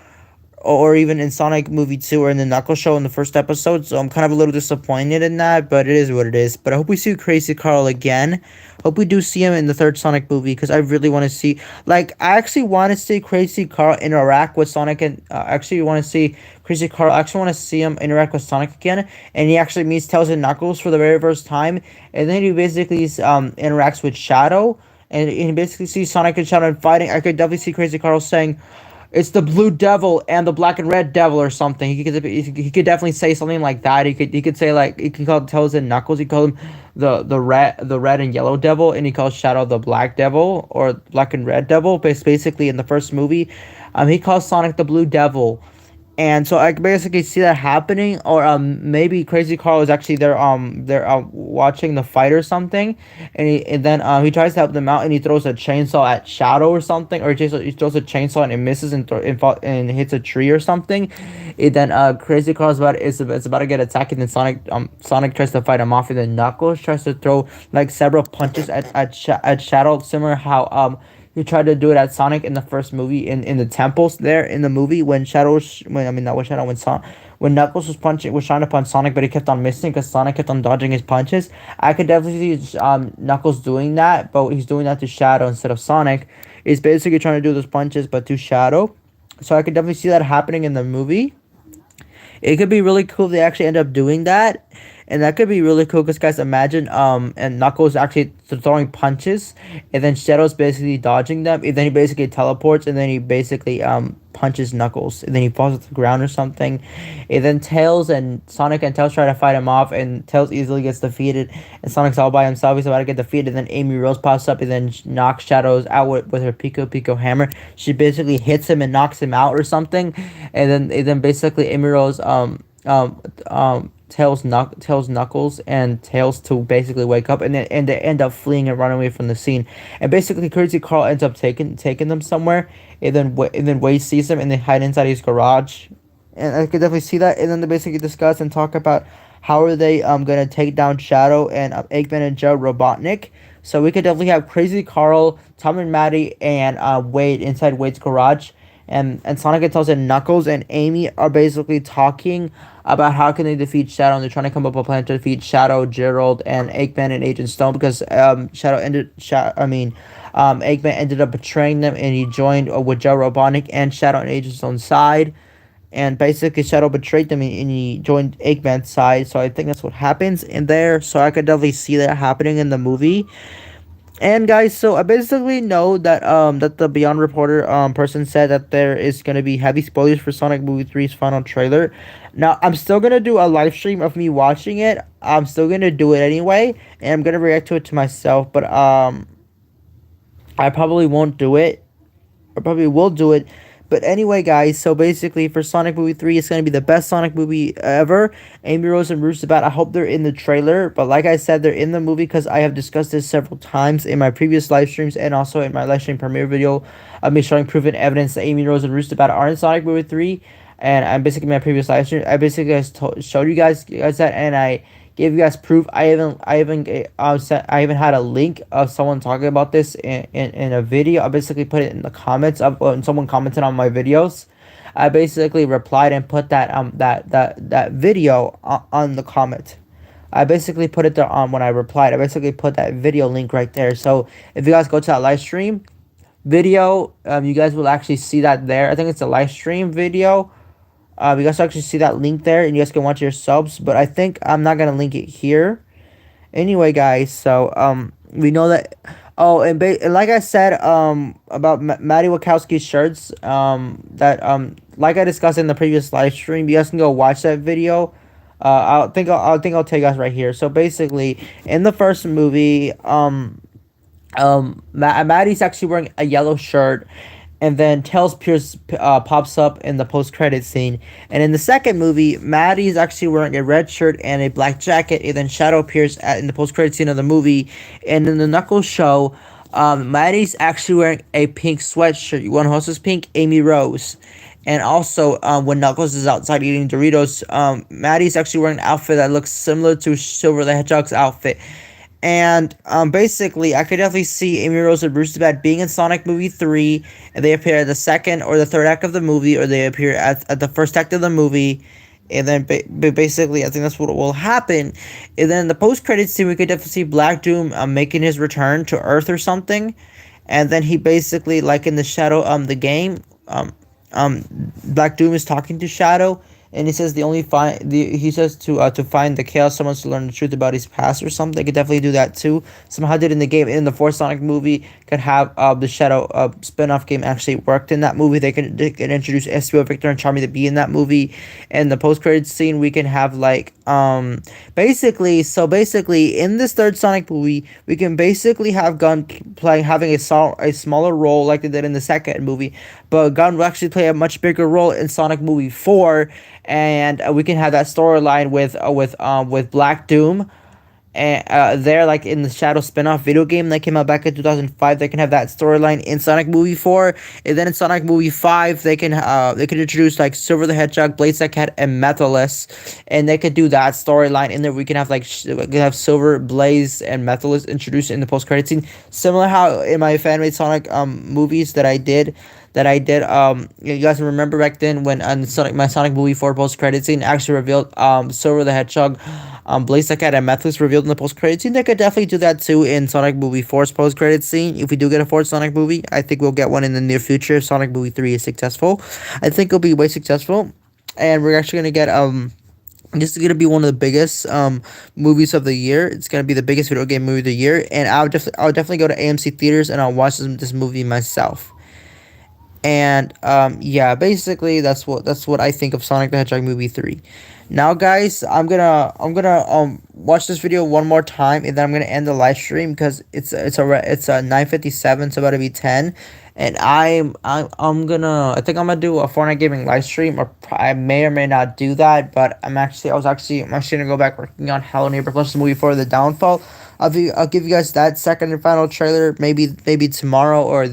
or even in Sonic movie 2 or in the Knuckles show in the first episode. So I'm kind of a little disappointed in that, but it is what it is. But I hope we see Crazy Carl again. Hope we do see him in the third Sonic movie because I really want to see, like, I actually want to see Crazy Carl interact with Sonic, and actually want to see Crazy Carl. I actually want to see him interact with Sonic again, and he actually meets Tails and Knuckles for the very first time, and then he basically interacts with Shadow, and he basically sees Sonic and Shadow fighting. I could definitely see Crazy Carl saying, it's the blue devil and the black and red devil or something. He could definitely say something like that. He could say, like, he can call Tails and Knuckles. He call him the red and yellow devil, and he calls Shadow the black devil or black and red devil. But basically in the first movie, he calls Sonic the blue devil, and so I can basically see that happening, or maybe Crazy Carl is actually there. They're watching the fight or something, and then he tries to help them out, and he throws a chainsaw at Shadow or something, or he throws a chainsaw and it misses and hits a tree or something. And then Crazy Carl's about to get attacked, and then Sonic tries to fight him off, and then Knuckles tries to throw like several punches at Shadow, similar how he tried to do it at Sonic in the first movie in the temples there in the movie when not when Shadow when Knuckles was trying to punch Sonic, but he kept on missing because Sonic kept on dodging his punches. I could definitely see Knuckles doing that, but he's doing that to Shadow instead of Sonic. He's basically trying to do those punches but to Shadow. So I could definitely see that happening in the movie. It could be really cool if they actually end up doing that. And that could be really cool because, guys, imagine and Knuckles actually throwing punches, and then Shadow's basically dodging them, and then he basically teleports, and then he basically punches Knuckles, and then he falls to the ground or something. And then Sonic and Tails try to fight him off, and Tails easily gets defeated, and Sonic's all by himself. He's about to get defeated, and then Amy Rose pops up and then knocks Shadows out with her Pico hammer. She basically hits him and knocks him out or something, and then basically Amy Rose tells Knuckles and Tails to basically wake up, and they end up fleeing and running away from the scene. And basically Crazy Carl ends up taking them somewhere, and then Wade sees them and they hide inside his garage. And I could definitely see that. And then they basically discuss and talk about how are they gonna take down Shadow and Eggman and Joe Robotnik. So we could definitely have Crazy Carl, Tom and Maddie, and Wade inside Wade's garage. And Sonic and Tails and Knuckles and Amy are basically talking about how can they defeat Shadow, and they're trying to come up with a plan to defeat Shadow, Gerald, and Eggman and Agent Stone because Eggman ended up betraying them, and he joined with Joe Robotnik and Shadow and Agent Stone's side. And basically Shadow betrayed them, and he joined Eggman's side. So I think that's what happens in there. So I could definitely see that happening in the movie. And guys, so I basically know that the Beyond Reporter person said that there is gonna be heavy spoilers for Sonic Movie 3's final trailer. Now I'm still gonna do a live stream of me watching it. I'm still gonna do it anyway, and I'm gonna react to it to myself. But I probably won't do it. I probably will do it. But anyway, guys, so basically for Sonic Movie 3, it's going to be the best Sonic movie ever. Amy Rose and Roostabat, I hope they're in the trailer. But like I said, they're in the movie because I have discussed this several times in my previous live streams and also in my live stream premiere video of me showing proof and evidence that Amy Rose and Roostabat are in Sonic Movie 3. And I'm basically my previous live stream. I basically showed you guys that, and I gave you guys proof. I even had a link of someone talking about this in a video. I basically put it in the comments of when someone commented on my videos. I basically replied and put that video on the comment. I basically put it there on when I replied. I basically put that video link right there. So if you guys go to that live stream video, you guys will actually see that there. I think it's a live stream video. You guys actually see that link there, and you guys can watch your subs. But I think I'm not gonna link it here. Anyway, guys, so we know that. Oh, and like I said, about Maddie Wachowski's shirts, like I discussed in the previous live stream, you guys can go watch that video. I'll take you guys right here. So basically, in the first movie, Maddie's actually wearing a yellow shirt. and then Tails Pierce pops up in the post-credit scene. And in the second movie, Maddie is actually wearing a red shirt and a black jacket, and then Shadow appears in the post-credit scene of the movie. And in the Knuckles show, Maddie's actually wearing a pink sweatshirt. One host is pink, Amy Rose. And also, when Knuckles is outside eating Doritos, Maddie's actually wearing an outfit that looks similar to Silver the Hedgehog's outfit. And basically, I could definitely see Amy Rose and Bruce the Bad being in Sonic Movie 3, and they appear at the second or the third act of the movie, or they appear at the first act of the movie. And then basically, I think that's what will happen. And then in the post-credits scene, we could definitely see Black Doom making his return to Earth or something. And then he basically, like in the Shadow the game, Black Doom is talking to Shadow, and he says he says to find the Chaos Someone to learn the truth about his past or something. They could definitely do that too. Somehow did in the game. In the fourth Sonic movie, could have the Shadow spin-off game actually worked in that movie. They can introduce Espio, Victor, and Charmy to be in that movie. And the post-credits scene, we can have like basically in this third Sonic movie, we can basically have Gun having a smaller role like they did in the second movie, but Gun will actually play a much bigger role in Sonic Movie 4, and we can have that storyline with Black Doom, and there, like in the Shadow spin-off video game that came out back in 2005. They can have that storyline in Sonic Movie 4, and then in Sonic Movie 5 they can introduce like Silver the Hedgehog, Blaze Cat, and Metallus, and they could do that storyline in there. We can have like we can have Silver, Blaze, and Metallus introduced in the post-credit scene, similar how in my fan-made Sonic movies that I did. You guys remember back then when my Sonic Movie 4 post-credit scene actually revealed Silver the Hedgehog, Blaze Cat, and Methless revealed in the post-credit scene. They could definitely do that too in Sonic Movie 4's post-credit scene. If we do get a fourth Sonic movie, I think we'll get one in the near future if Sonic Movie 3 is successful. I think it'll be way successful, and we're actually gonna get this is gonna be one of the biggest movies of the year. It's gonna be the biggest video game movie of the year, and I'll definitely go to AMC theaters and I'll watch this movie myself. And yeah, basically that's what I think of Sonic the Hedgehog movie 3. Now guys, I'm gonna watch this video one more time, and then I'm gonna end the live stream because it's 9:57, so about to be 10. And I think I'm gonna do a Fortnite gaming live stream, or I may or may not do that, but I'm actually gonna go back working on Hello Neighbor Plus the movie for the Downfall. I'll give you guys that second and final trailer maybe tomorrow or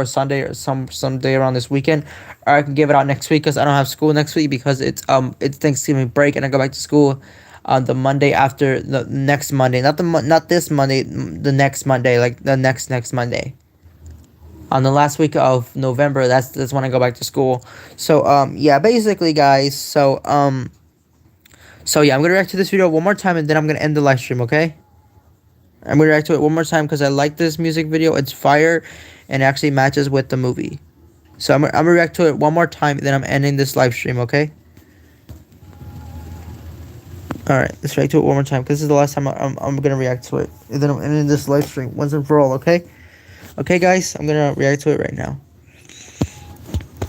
Sunday or some day around this weekend, or I can give it out next week because I don't have school next week because it's Thanksgiving break, and I go back to school on the Monday after the next Monday, not this Monday, the next Monday, like the next Monday. On the last week of November, that's when I go back to school. So yeah, basically guys, so yeah, I'm gonna react to this video one more time, and then I'm gonna end the live stream, okay? I'm gonna react to it one more time because I like this music video. It's fire, and it actually matches with the movie. So I'm gonna react to it one more time, and then I'm ending this live stream, okay? Alright, let's react to it one more time because this is the last time I'm gonna react to it. And then I'm ending this live stream once and for all, okay? Okay, guys, I'm gonna react to it right now.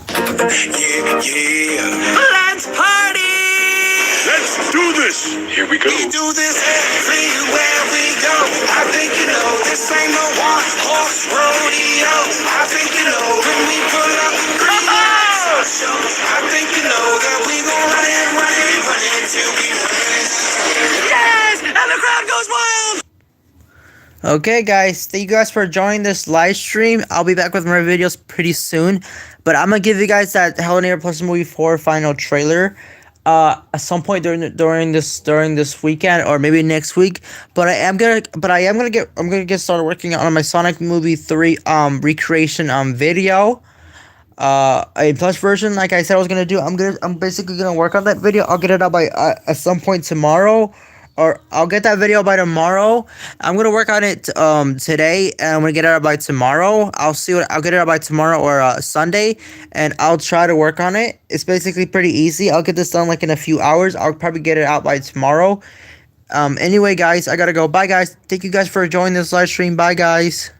Yeah. Let's party! Let's do this. Here we go. We do this everywhere we go. I think you know this ain't no one-horse rodeo. I think you know when we pull up green lights on show. I think you know that we gon' run it till we win. Yes! And the crowd goes wild! Okay, guys, thank you guys for joining this live stream. I'll be back with more videos pretty soon, but I'm gonna give you guys that Hello Neighbor Plus movie 4 final trailer at some point during this weekend or maybe next week. But I'm gonna get started working on my Sonic Movie 3 recreation video. A plus version, like I said I was gonna do. I'm basically gonna work on that video. I'll get it out by at some point tomorrow, or I'll get that video by tomorrow. I'm gonna work on it today, and I'm gonna get it out by tomorrow. I'll get it out by tomorrow or Sunday, and I'll try to work on it. It's basically pretty easy. I'll get this done like in a few hours. I'll probably get it out by tomorrow. Anyway, guys, I gotta go. Bye, guys. Thank you guys for joining this live stream. Bye, guys.